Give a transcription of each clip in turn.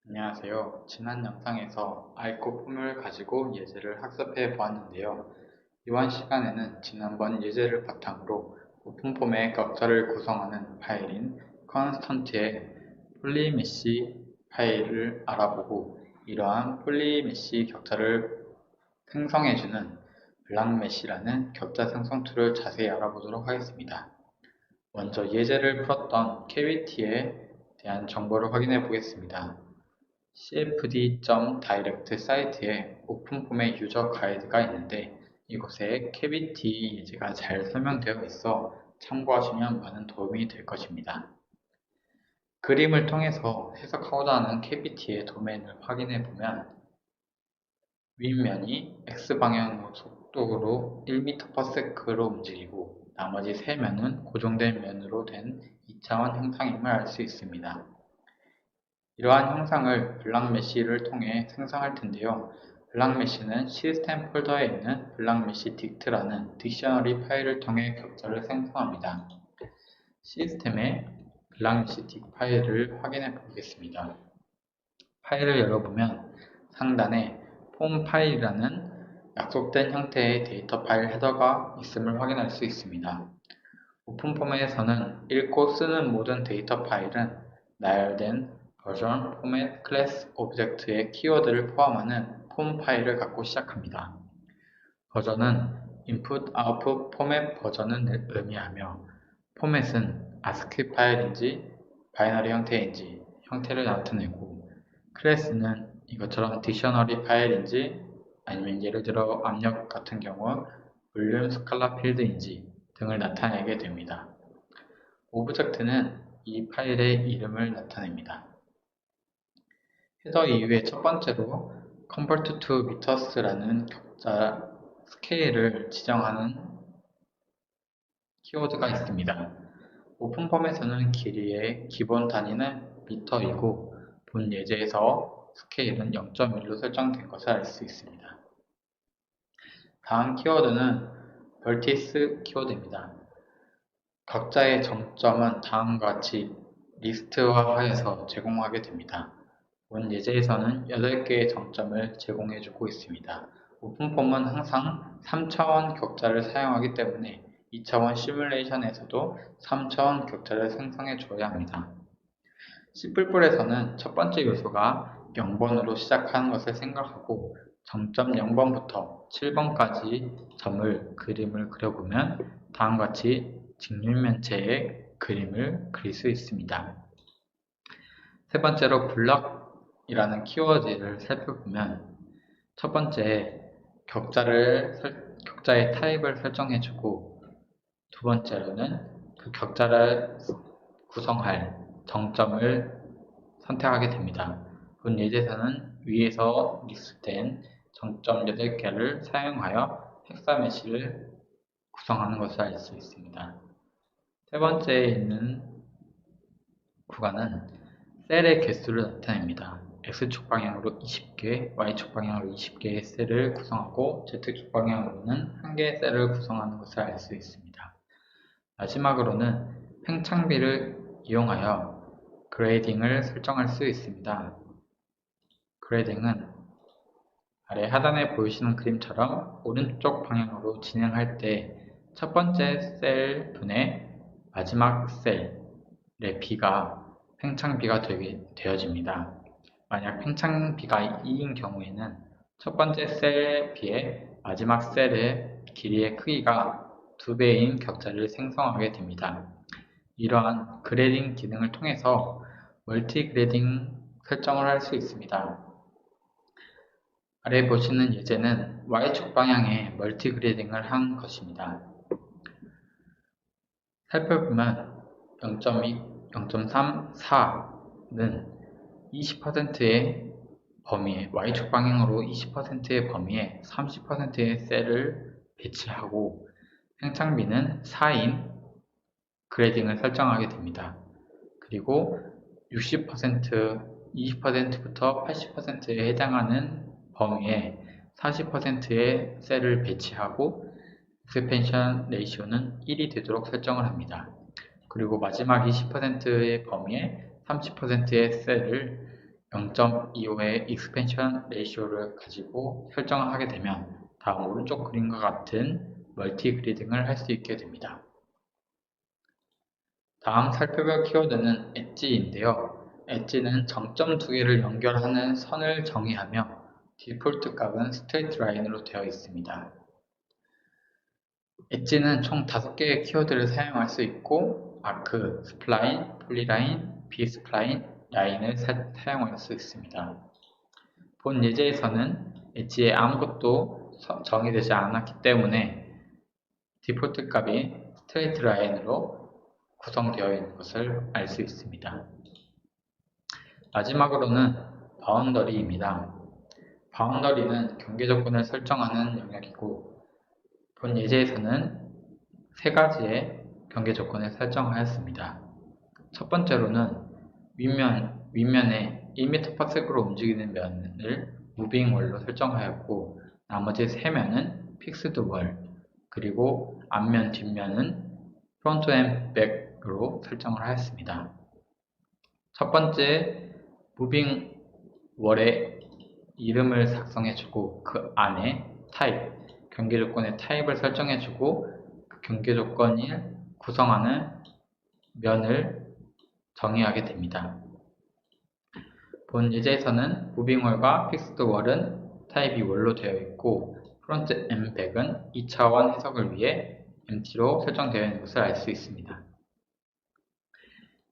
안녕하세요. 지난 영상에서 아이코 폼을 가지고 예제를 학습해 보았는데요. 이번 시간에는 지난번 예제를 바탕으로 오픈 폼의 격자를 구성하는 파일인 constant의 폴리메시 파일을 알아보고 이러한 폴리메시 격자를 생성해주는 블랑메시라는 격자 생성 툴을 자세히 알아보도록 하겠습니다. 먼저 예제를 풀었던 캐비티에 대한 정보를 확인해 보겠습니다. cfd.direct 사이트에 오픈폼의 유저 가이드가 있는데 이곳에 캐비티 예제가 잘 설명되어 있어 참고하시면 많은 도움이 될 것입니다. 그림을 통해서 해석하고자 하는 캐비티의 도메인을 확인해 보면 윗면이 x방향 속도로 1m/s로 움직이고 나머지 세 면은 고정된 면으로 된 2차원 형상임을 알 수 있습니다. 이러한 형상을 블랑메시를 통해 생성할 텐데요. 블랑메시는 시스템 폴더에 있는 블랑메시 딕트라는 딕셔너리 파일을 통해 격자를 생성합니다. 시스템의 블랑메시 딕 파일을 확인해 보겠습니다. 파일을 열어보면 상단에 폼 파일이라는 약속된 형태의 데이터 파일 헤더가 있음을 확인할 수 있습니다. 오픈폼에서는 읽고 쓰는 모든 데이터 파일은 나열된 버전, 포맷, 클래스, 오브젝트의 키워드를 포함하는 폼 파일을 갖고 시작합니다. 버전은 input, output, 포맷 버전을 의미하며 포맷은 ASCII 파일인지 바이너리 형태인지 형태를 나타내고 클래스는 이것처럼 딕셔너리 파일인지 아니면 예를 들어 압력 같은 경우 볼륨 스칼라 필드인지 등을 나타내게 됩니다. 오브젝트는 이 파일의 이름을 나타냅니다. 헤더 이후에 첫 번째로 convert to meters라는 격자 스케일을 지정하는 키워드가 있습니다. 오픈폼에서는 길이의 기본 단위는 미터이고 본 예제에서 스케일은 0.1로 설정된 것을 알 수 있습니다. 다음 키워드는 vertice 키워드입니다. 격자의 정점은 다음과 같이 리스트화하여서 제공하게 됩니다. 본 예제에서는 8개의 정점을 제공해주고 있습니다. 오픈폼은 항상 3차원 격자를 사용하기 때문에 2차원 시뮬레이션에서도 3차원 격자를 생성해줘야 합니다. C++에서는 첫 번째 요소가 0번으로 시작하는 것을 생각하고 정점 0번부터 7번까지 점을 그림을 그려보면 다음과 같이 직육면체의 그림을 그릴 수 있습니다. 세 번째로 블럭이라는 키워드를 살펴보면 첫 번째 격자의 타입을 설정해주고 두 번째로는 그 격자를 구성할 정점을 선택하게 됩니다. 본 예제에서는 위에서 리스트된 정점 8개를 사용하여 헥사메시를 구성하는 것을 알 수 있습니다. 세 번째에 있는 구간은 셀의 개수를 나타냅니다. X축 방향으로 20개, Y축 방향으로 20개의 셀을 구성하고 Z축 방향으로는 1개의 셀을 구성하는 것을 알 수 있습니다. 마지막으로는 팽창비를 이용하여 그레이딩을 설정할 수 있습니다. 그레이딩은 아래 하단에 보이시는 그림처럼 오른쪽 방향으로 진행할 때 첫 번째 셀 분의 마지막 셀의 비가 팽창비가 되어집니다. 만약 팽창비가 2인 경우에는 첫 번째 셀에 비해 마지막 셀의 길이의 크기가 2배인 격자를 생성하게 됩니다. 이러한 그레이딩 기능을 통해서 멀티 그레이딩 설정을 할 수 있습니다. 아래 보시는 예제는 Y축 방향에 멀티 그레이딩을 한 것입니다. 살펴보면 0.2, 0.3, 4는 20%의 범위에 Y축 방향으로 20%의 범위에 30%의 셀을 배치하고 팽창비는 4인 그레이딩을 설정하게 됩니다. 그리고 60%, 20%부터 80%에 해당하는 범위에 40%의 셀을 배치하고 익스펜션 레이시오는 1이 되도록 설정을 합니다. 그리고 마지막 20%의 범위에 30%의 셀을 0.25의 익스펜션 레이쇼를 가지고 설정을 하게 되면 다음 오른쪽 그림과 같은 멀티 그리딩을 할 수 있게 됩니다. 다음 살펴볼 키워드는 엣지인데요. 엣지는 정점 두 개를 연결하는 선을 정의하며 디폴트 값은 스트레이트 라인으로 되어 있습니다. 엣지는 총 5개의 키워드를 사용할 수 있고 아크, 스플라인, 폴리라인, 비스플라인, 라인을 사용할 수 있습니다. 본 예제에서는 엣지에 아무것도 정의되지 않았기 때문에 디폴트 값이 스트레이트 라인으로 구성되어 있는 것을 알 수 있습니다. 마지막으로는 바운더리입니다. 바운더리는 경계 조건을 설정하는 영역이고 본 예제에서는 3가지의 경계 조건을 설정하였습니다. 첫 번째로는 윗면에 1m/s로 움직이는 면을 무빙 월로 설정하였고 나머지 3면은 픽스드 월, 그리고 앞면, 뒷면은 프론트 앤 백으로 설정을 하였습니다. 첫 번째 무빙 월의 이름을 작성해주고 그 안에 타입, 경계 조건의 타입을 설정해주고 그 경계 조건이 구성하는 면을 정의하게 됩니다. 본 예제에서는 무빙월과 픽스드월은 타입이 월로 되어 있고 프론트 앤 백은 2차원 해석을 위해 empty로 설정되어 있는 것을 알 수 있습니다.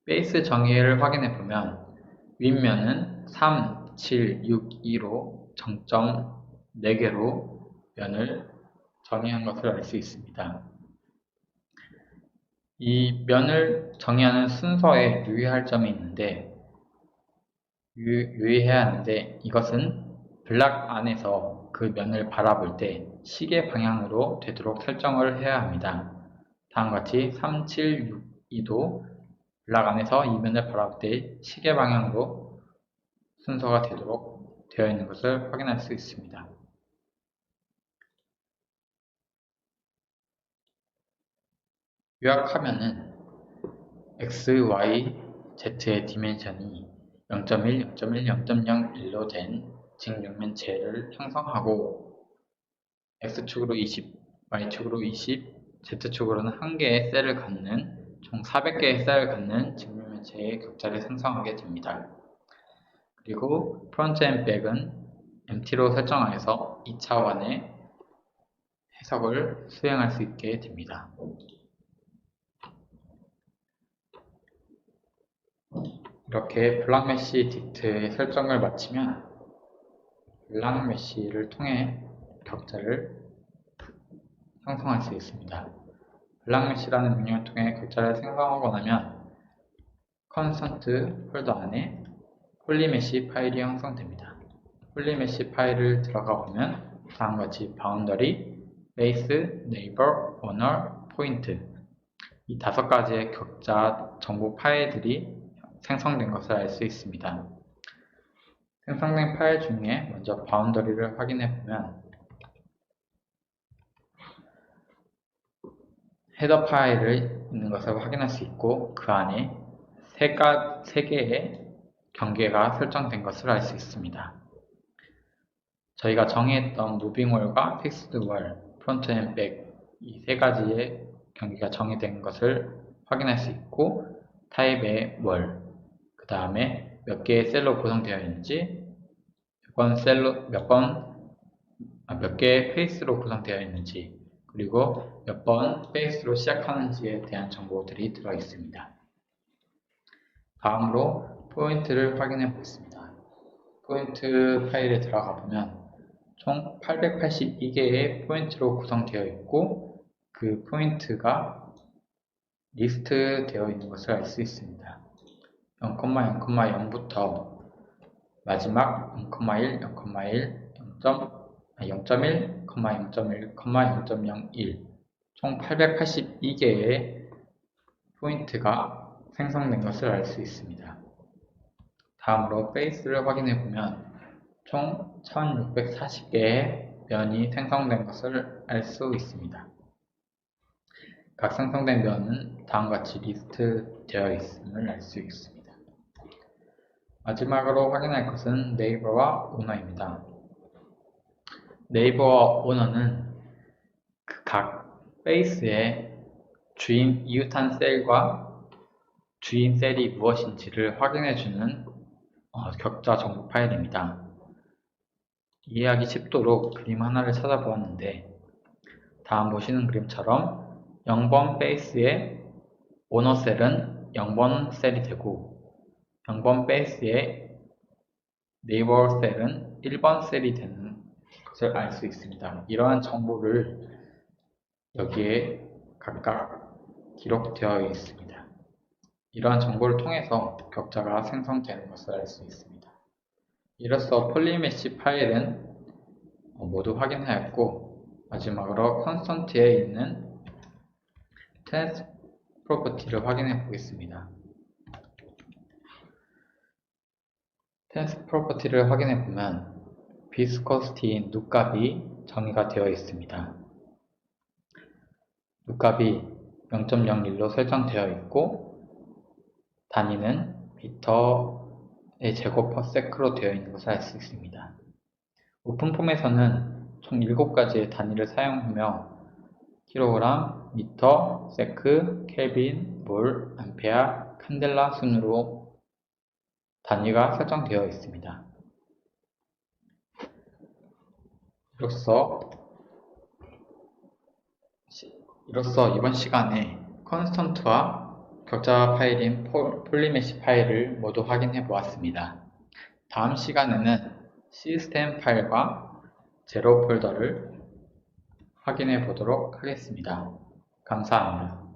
베이스 정의를 확인해 보면 윗면은 3, 7, 6, 2로 정점 4개로 면을 정의한 것을 알 수 있습니다. 이 면을 정의하는 순서에 유의할 점이 있는데 유의해야 하는데 이것은 블락 안에서 그 면을 바라볼 때 시계 방향으로 되도록 설정을 해야 합니다. 다음과 같이 3, 7, 6, 2도 블락 안에서 이 면을 바라볼 때 시계 방향으로 순서가 되도록 되어 있는 것을 확인할 수 있습니다. 요약하면은 x, y, z의 디멘션이 0.1, 0.1, 0.01로 된 직육면체를 형성하고 x축으로 20, y축으로 20, z축으로는 1개의 셀을 갖는 총 400개의 셀을 갖는 직육면체의 격자를 생성하게 됩니다. 그리고 프론트 앤 백은 empty로 설정하여서 2차원의 해석을 수행할 수 있게 됩니다. 이렇게 블락메쉬 딕트의 설정을 마치면 블락메쉬를 통해 격자를 형성할 수 있습니다. 블락메쉬라는 명령을 통해 격자를 생성하고 나면 컨스턴트 폴더 안에 홀리메쉬 파일이 형성됩니다. 홀리메쉬 파일을 들어가 보면 다음과 같이 바운더리, 베이스, 네이버, 오너, 포인트 이 5가지의 격자 정보 파일들이 생성된 것을 알 수 있습니다. 생성된 파일 중에 먼저 바운더리를 확인해 보면 헤더 파일을 있는 것을 확인할 수 있고 그 안에 3개의 경계가 설정된 것을 알 수 있습니다. 저희가 정의했던 무빙월과 픽스드월, 프론트 앤 백 이 3가지의 경계가 정의된 것을 확인할 수 있고 타입의 월, 그 다음에 몇 개의 셀로 구성되어 있는지 몇 개의 페이스로 구성되어 있는지 그리고 몇 번 페이스로 시작하는지에 대한 정보들이 들어 있습니다. 다음으로 포인트를 확인해 보겠습니다. 포인트 파일에 들어가 보면 총 882개의 포인트로 구성되어 있고 그 포인트가 리스트 되어 있는 것을 알 수 있습니다. 0,0,0부터 마지막 0,1, 0,1, 0.1, 0.1, 0.01 총 882개의 포인트가 생성된 것을 알 수 있습니다. 다음으로 페이스를 확인해 보면 총 1640개의 면이 생성된 것을 알 수 있습니다. 각 생성된 면은 다음과 같이 리스트 되어 있음을 알 수 있습니다. 마지막으로 확인할 것은 네이버와 오너입니다. 네이버와 오너는 각 베이스의 주인 이웃한 셀과 주인 셀이 무엇인지를 확인해주는 격자 정보 파일입니다. 이해하기 쉽도록 그림 하나를 찾아보았는데 다음 보시는 그림처럼 0번 베이스의 오너 셀은 0번 셀이 되고 0번 베이스의 네이버 셀은 1번 셀이 되는 것을 알 수 있습니다. 이러한 정보를 여기에 각각 기록되어 있습니다. 이러한 정보를 통해서 격자가 생성되는 것을 알 수 있습니다. 이로써 폴리메시 파일은 모두 확인하였고 마지막으로 컨스턴트에 있는 tense 프로퍼티를 확인해 보겠습니다. tense 프로퍼티를 확인해 보면 viscosity인 누값이 정의가 되어 있습니다. 누값이 0.01로 설정되어 있고 단위는 미터의 제곱 퍼 세크로 되어 있는 것을 알 수 있습니다. 오픈폼에서는 총 7가지의 단위를 사용하며 킬로그램, 미터, 세크, 켈빈, 몰, 암페어, 칸델라 순으로 단위가 설정되어 있습니다. 이로써 이번 시간에 컨스턴트와 격자 파일인 폴리메시 파일을 모두 확인해 보았습니다. 다음 시간에는 시스템 파일과 제로 폴더를 확인해 보도록 하겠습니다. 감사합니다.